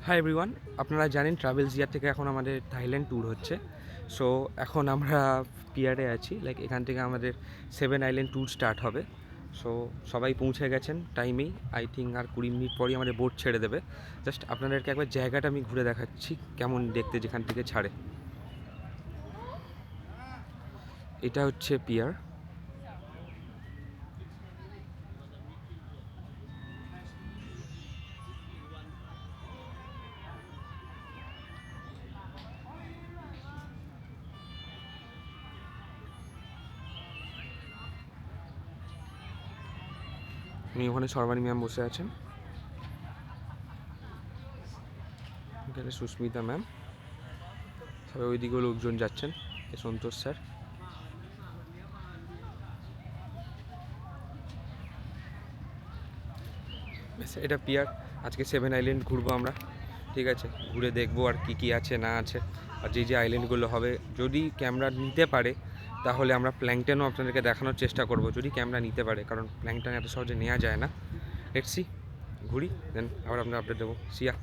Hi everyone, আপনারা জানেন travels ইয়ার থেকে এখন আমাদের থাইল্যান্ড ট্যুর হচ্ছে। সো এখন আমরা পিয়ারে আছি, লাইক এখান থেকে আমাদের 7 আইল্যান্ড ট্যুর স্টার্ট হবে। সো সবাই পৌঁছে গেছেন টাইমেই, আই থিঙ্ক আর 20 মিনিট পরই আমাদের বোট ছেড়ে দেবে। জাস্ট আপনাদেরকে একবার জায়গাটা আমি ঘুরে দেখাচ্ছি কেমন দেখতে যেখান থেকে ছাড়ে। এটা হচ্ছে পিয়ার। ওখানে সর্বাণী ম্যাম বসে আছেন, এখানে সুস্মিতা ম্যাম, সবাই ওইদিকেও লোকজন যাচ্ছেন, সন্তোষ স্যার। এটা পিয়ার, আজকে 7 আইল্যান্ড ঘুরবো আমরা, ঠিক আছে? ঘুরে দেখবো আর কি কি আছে না আছে, আর যে আইল্যান্ডগুলো হবে যদি ক্যামেরা নিতে পারে তাহলে আমরা প্ল্যাঙ্কটনও আপনাদেরকে দেখানোর চেষ্টা করব, যদি ক্যামেরা নিতে পারে, কারণ প্ল্যাঙ্কটন এত সহজে নেওয়া যায় না। লেটস সি, ঘুরি দেন আবার আমরা আপডেট দেবো। সিয়া।